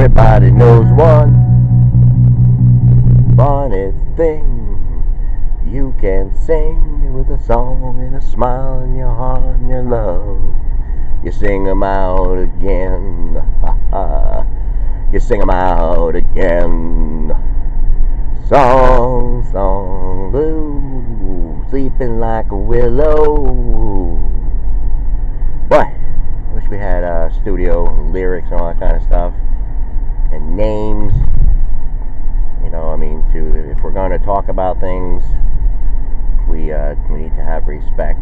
Everybody knows one funny thing. You can sing with a song and a smile in your heart and your love. You sing 'em out again. You sing 'em out again. Song, song, blue, sleeping like a willow. Boy, wish we had studio lyrics and all that kind of stuff. And names. You know, I mean, if we're going to talk about things, we need to have respect,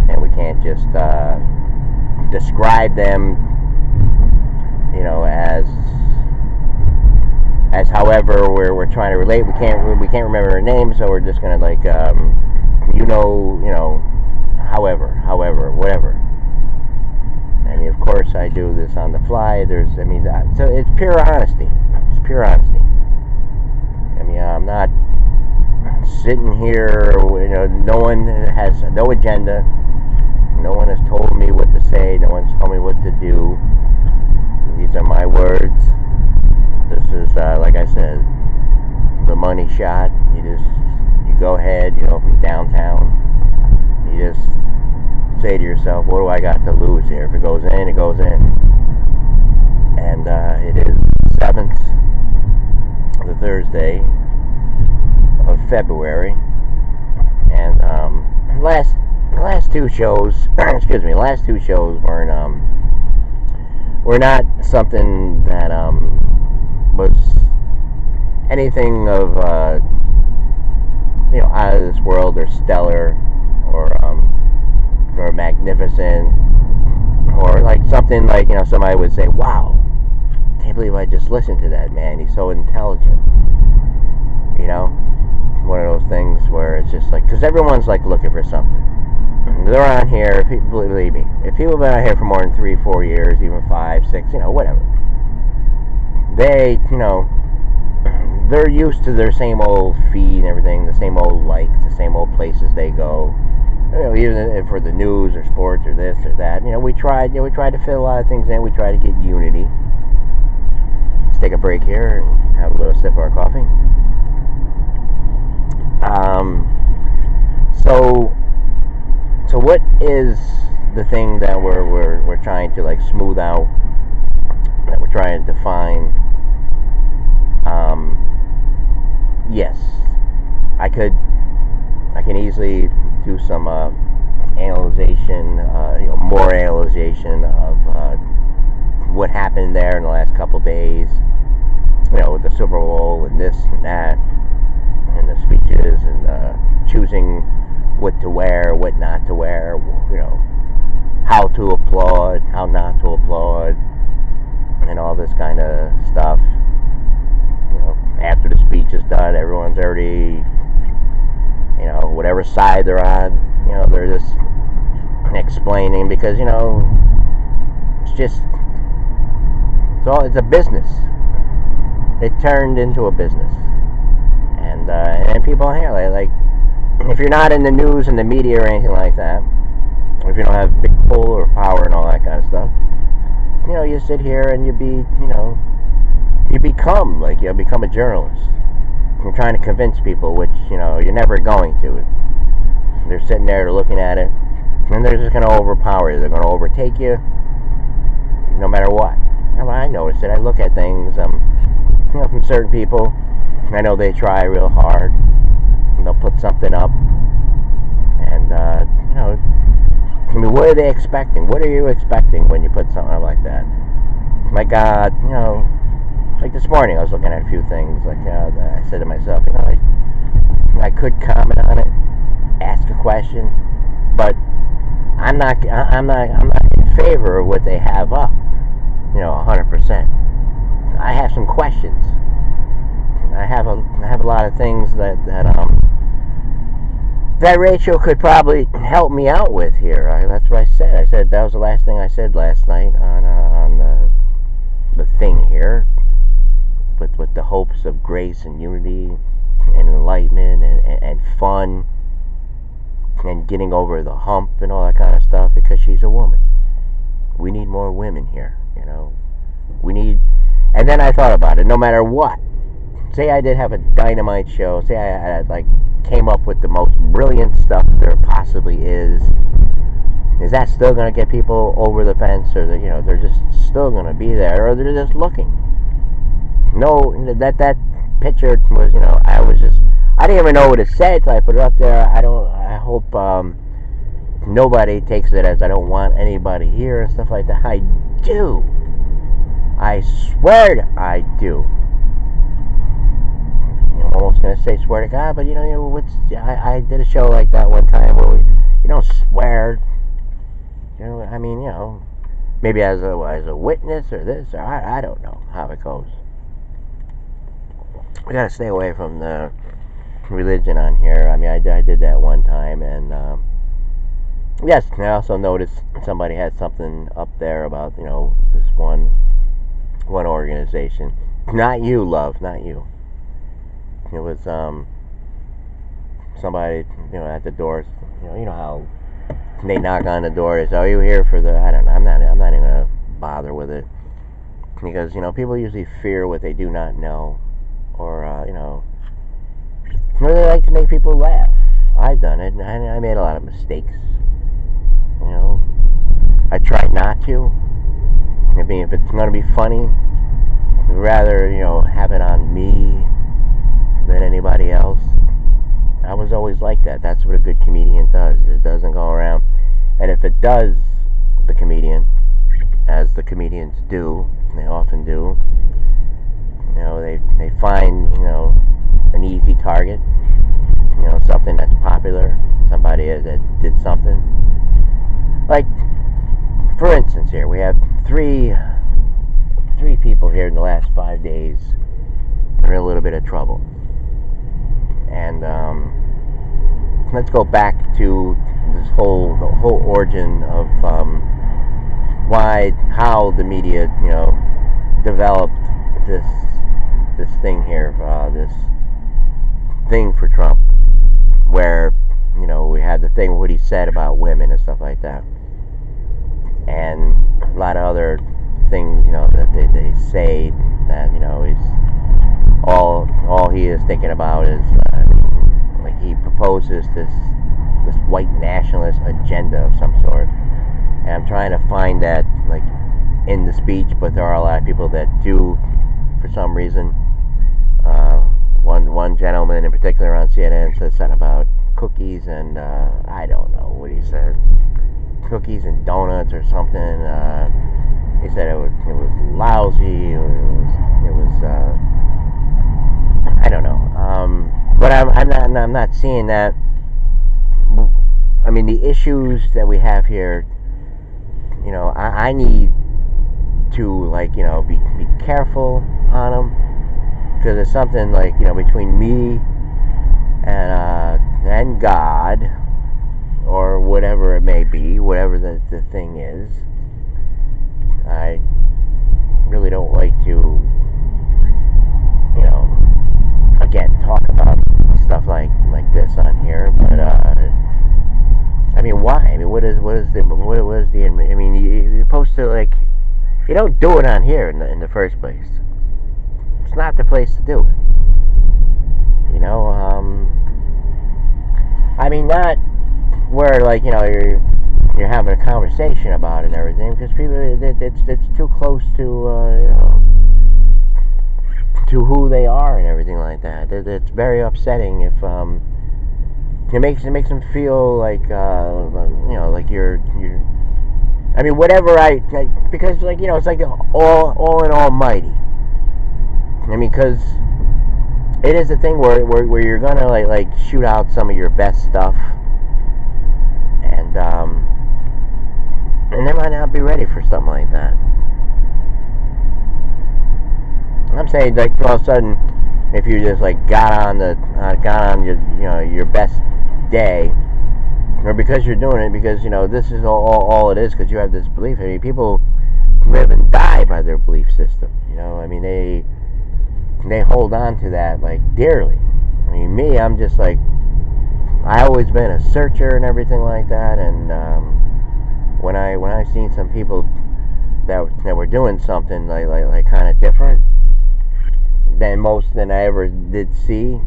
and we can't just describe them, you know, as however we're trying to relate. We can't remember her name, so we're just gonna like however, whatever. I mean, of course, I do this on the fly. So it's pure honesty. It's pure honesty. I mean, I'm not sitting here, you know, no one has no agenda. No one has told me what to say. No one's told me what to do. These are my words. This is, like I said, the money shot. You go ahead, you know, from downtown. You just say to yourself, what do I got to lose here? If it goes in, it goes in. And it is 7th, the Thursday of February. And last two shows, last two shows were not something that was anything of out of this world or stellar or magnificent, or like something like, you know, somebody would say, wow, I can't believe I just listened to that man, he's so intelligent. You know, one of those things where it's just like, because everyone's like looking for something. They're on here, believe me, if people have been out here for more than 3-4 years, even 5, 6, you know, whatever, they, you know, they're used to their same old feed and everything, the same old likes, the same old places they go. You know, even for the news or sports or this or that, you know, we tried to fit a lot of things in. We tried to get unity. Let's take a break here and have a little sip of our coffee. So what is the thing that we're trying to like smooth out, that we're trying to define? Yes, I can easily do some analyzation, more analyzation of what happened there in the last couple days, you know, with the Super Bowl and this and that, and the speeches and choosing what to wear, what not to wear, you know, how to applaud, how not to applaud, and all this kind of stuff. You know, after the speech is done, everyone's already, you know, whatever side they're on, you know, they're just explaining, because, you know, it's a business. It turned into a business. And people here, like, if you're not in the news and the media or anything like that, if you don't have big pull or power and all that kind of stuff, you know, you sit here and you become a journalist. You're trying to convince people, which, you know, you're never going to. They're sitting there looking at it, and they're just going to overpower you. They're going to overtake you, no matter what. Now, I notice it. I look at things, you know, from certain people. I know they try real hard, and they'll put something up, and, you know, I mean, what are they expecting? What are you expecting when you put something up like that? My God, you know, like this morning I was looking at a few things, like, I said to myself, you know, I could comment on it, ask a question, but I'm not in favor of what they have up, you know, 100%. I have some questions. I have a lot of things that Rachel could probably help me out with here. That's what I said. I said that was the last thing I said last night on the thing here, with the hopes of grace and unity and enlightenment and fun and getting over the hump and all that kind of stuff, because she's a woman. We need more women here, you know. We need And then I thought about it. No matter what, say I did have a dynamite show, say I had, like, came up with the most brilliant stuff there possibly is that still going to get people over the fence, or they're just still going to be there, or they're just looking? No, that picture was, I didn't even know what it said till I put it up there. I hope nobody takes it as I don't want anybody here and stuff like that. I do. I swear I do. I'm almost gonna say swear to God, but I did a show like that one time where you don't swear. Maybe as a witness or this, or I don't know how it goes. We gotta stay away from the religion on here. I did that one time, and yes, I also noticed somebody had something up there about this one organization. Not you, love, not you. It was somebody at the doors. You know how they knock on the door. They say, "Are you here for the?" I don't know. I'm not even gonna bother with it, because people usually fear what they do not know, or they like to make people laugh. I've done it, and I made a lot of mistakes. I try not to. If it's gonna be funny, I'd rather have it on me than anybody else. I was always like that. That's what a good comedian does. It doesn't go around, and if it does, the comedian, as the comedians do, they often do, they find an easy target, something that's popular, somebody that did something. Like, for instance, here we have three people here in the last 5 days are in a little bit of trouble. And let's go back to the whole origin of how the media developed this thing here, this thing for Trump, where we had the thing what he said about women and stuff like that, and a lot of other things that they say that he's all he is thinking about is like he proposes this white nationalist agenda of some sort, and I'm trying to find that like in the speech, but there are a lot of people that do for some reason. One gentleman in particular on CNN said something about cookies and I don't know what he said, cookies and donuts or something. He said it was lousy. It was I don't know. But I'm not seeing that. I mean, the issues that we have here, I need to be careful on them, because it's something between me and God, or whatever it may be, whatever the thing is. I really don't like to again talk about stuff like this on here, but I mean, why? I mean, what is the I mean, you're supposed to you don't do it on here in the first place. It's not the place to do it. I mean, not where you're having a conversation about it and everything, because people it's too close to to who they are and everything like that. It's very upsetting if it makes them feel like like you're I mean, whatever because it's like all in almighty. I mean, because it is a thing where you're gonna like shoot out some of your best stuff, and they might not be ready for something like that. I'm saying all of a sudden, if you just got on your best day, or because you're doing it because this is all it is, because you have this belief. I mean, people live and die by their belief system. I mean, they hold on to that dearly. I mean, me, I'm just I always been a searcher and everything like that, and when I seen some people that we're doing something like kind of different than I ever did see.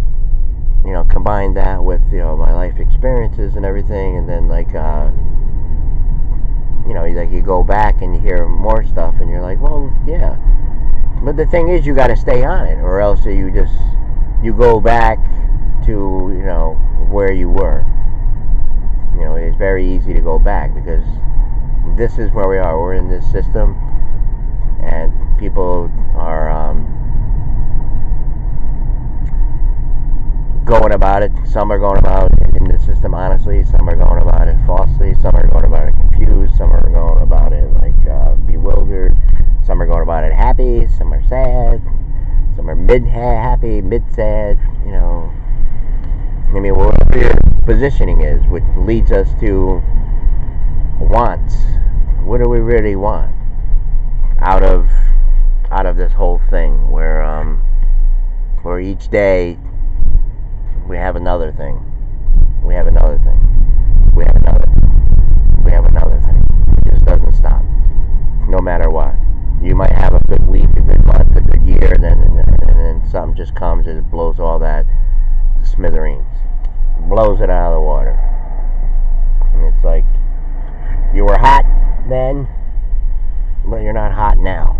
Combine that with my life experiences and everything, and then like you go back and you hear more stuff, and you're like, well, yeah. But the thing is, you got to stay on it, or else you go back to where you were. It's very easy to go back because this is where we are. We're in this system, and people are going about it. Some are going about it in the system honestly. Some are going about it falsely. Some are going about it confused. Some are going about it like bewildered. Some are going about it happy. Some are sad. Some are mid-happy, mid-sad. Whatever your positioning is, which leads us to wants. What do we really want out of this whole thing? Where each day we have another thing. We have another thing. We have another thing. We have another thing. It just doesn't stop. No matter what. You might have a good week, a good month, a good year, and then something just comes and it blows all that to smithereens. Blows it out of the water. And it's like, you were hot then, but you're not hot now.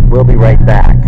We'll be right back.